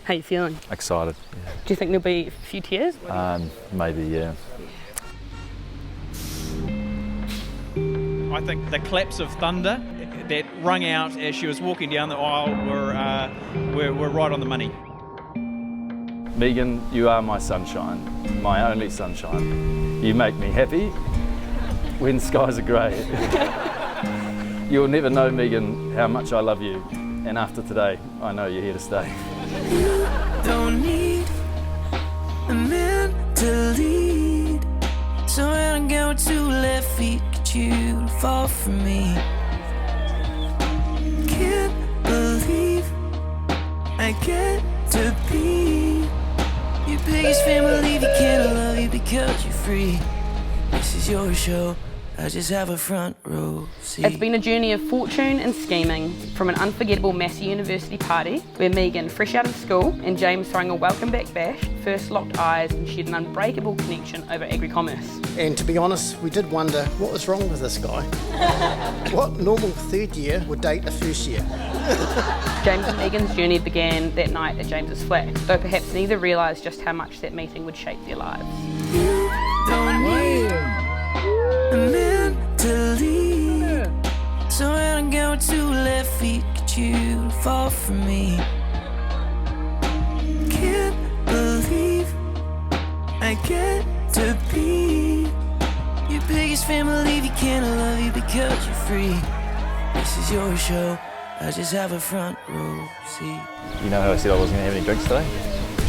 How you feeling? Excited. Do you think there'll be a few tears? Maybe, yeah. I think the claps of thunder that rung out as she was walking down the aisle were right on the money. Megan, you are my sunshine, my only sunshine. You make me happy when skies are grey. You'll never know, Megan, how much I love you. And after today, I know you're here to stay. You don't need a man to lead. So when I go 2 left feet, get you to fall for me. Can't believe I get to be your biggest fan. Believe you can't love you because you're free. This is your show, I just have a front row seat. It's been a journey of fortune and scheming, from an unforgettable Massey University party where Megan, fresh out of school, and James throwing a welcome back bash, first locked eyes and shared an unbreakable connection over agri-commerce. And to be honest, we did wonder what was wrong with this guy. What normal third year would date a first year? James and Megan's journey began that night at James's flat, though perhaps neither realised just how much that meeting would shape their lives. You don't need a man to lead. So when I go 2 left feet, get you to fall for me. Can't believe I get to be your biggest fan. Believe you can't love you because you're free. This is your show, I just have a front row seat. You know how I said I wasn't going to have any drinks today?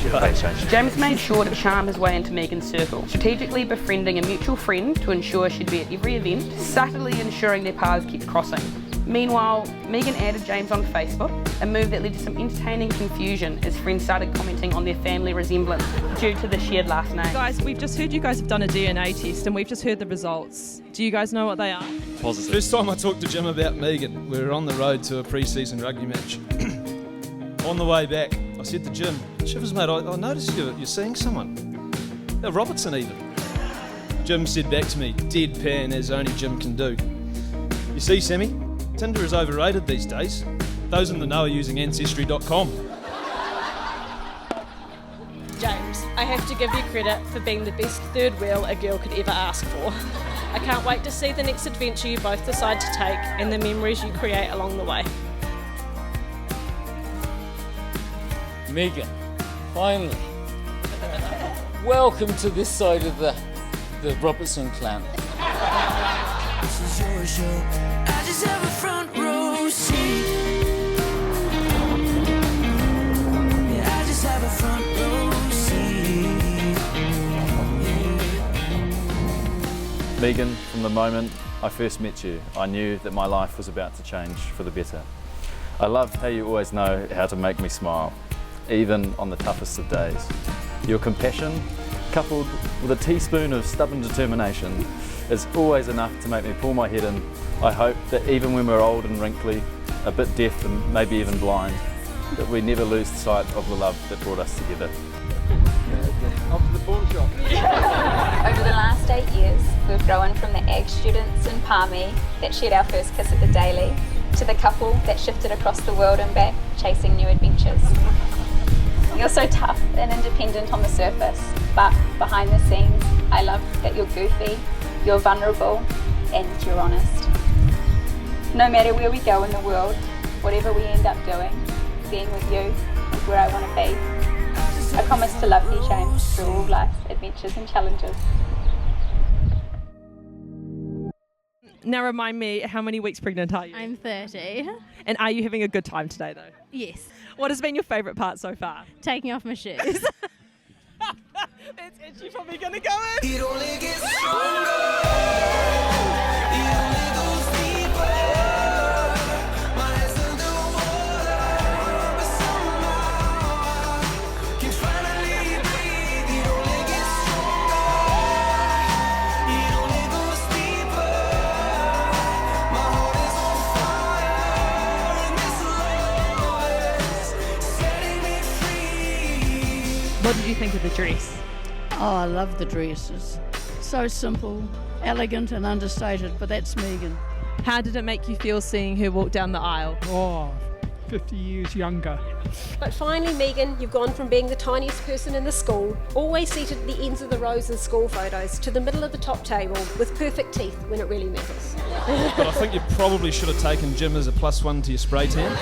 They changed. James made sure to charm his way into Megan's circle, strategically befriending a mutual friend to ensure she'd be at every event, subtly ensuring their paths kept crossing. Meanwhile, Megan added James on Facebook, a move that led to some entertaining confusion as friends started commenting on their family resemblance due to the shared last name. Guys, we've just heard you guys have done a DNA test and we've just heard the results. Do you guys know what they are? Positive. First time I talked to Jim about Megan, we were on the road to a pre-season rugby match. On the way back, I said to Jim, "Shivers, mate, I noticed you're seeing someone. Robertson even." Jim said back to me, deadpan as only Jim can do, "You see, Sammy, Tinder is overrated these days. Those in the know are using Ancestry.com. James, I have to give you credit for being the best third wheel a girl could ever ask for. I can't wait to see the next adventure you both decide to take and the memories you create along the way." Megan, finally. Welcome to this side of the Robertson clan. This is your show, I just have a front row seat. Yeah, I just have a front row seat. Yeah. Megan, from the moment I first met you, I knew that my life was about to change for the better. I loved how you always know how to make me smile, even on the toughest of days. Your compassion, coupled with a teaspoon of stubborn determination, is always enough to make me pull my head in. I hope that even when we're old and wrinkly, a bit deaf and maybe even blind, that we never lose sight of the love that brought us together. Off to the pawn shop. Over the last 8 years, we've grown from the ag students in Palmy that shared our first kiss at the Daily, to the couple that shifted across the world and back, chasing new adventures. You're so tough and independent on the surface, but behind the scenes, I love that you're goofy, you're vulnerable, and you're honest. No matter where we go in the world, whatever we end up doing, being with you is where I want to be. I promise to love you, James, through all life's adventures and challenges. Now remind me, how many weeks pregnant are you? I'm 30. And are you having a good time today though? Yes. What has been your favourite part so far? Taking off my shoes. That's itchy for me, gonna go in. It only gets stronger. It only goes deeper. My head's underwater, but somehow can finally breathe. It only gets stronger. It only goes deeper. My heart is on fire, and this love is setting me free. What did you think of the dress? Oh, I love the dresses. So simple, elegant and understated, but that's Megan. How did it make you feel seeing her walk down the aisle? Oh, 50 years younger. But finally, Megan, you've gone from being the tiniest person in the school, always seated at the ends of the rows in school photos, to the middle of the top table with perfect teeth when it really matters. But I think you probably should have taken Jim as a +1 to your spray tan.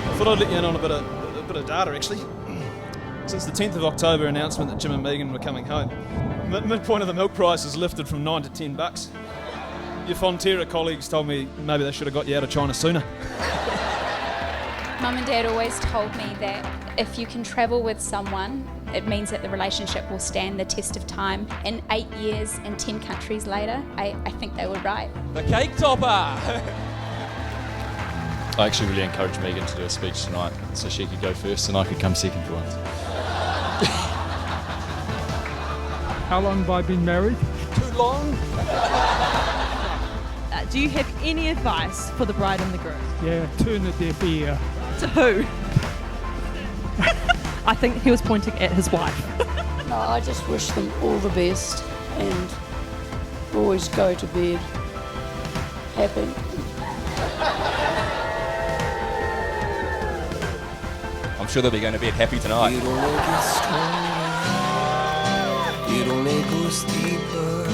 I thought I'd let you in on a bit of data actually. Since the 10th of October announcement that Jim and Megan were coming home, midpoint of the milk price has lifted from $9 to $10. Your Fonterra colleagues told me maybe they should have got you out of China sooner. Mum and Dad always told me that if you can travel with someone, it means that the relationship will stand the test of time. And 8 years and 10 countries later, I think they were right. The cake topper! I actually really encouraged Megan to do a speech tonight so she could go first and I could come second for once. How long have I been married? Too long? Do you have any advice for the bride and the groom? Yeah, turn a deaf ear. To who? I think he was pointing at his wife. No, I just wish them all the best and always go to bed happy. I'm sure they'll be going to bed happy tonight. You don't make it stronger. You don't make us deeper.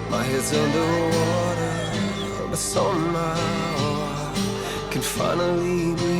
My head's underwater, but somehow I can finally breathe.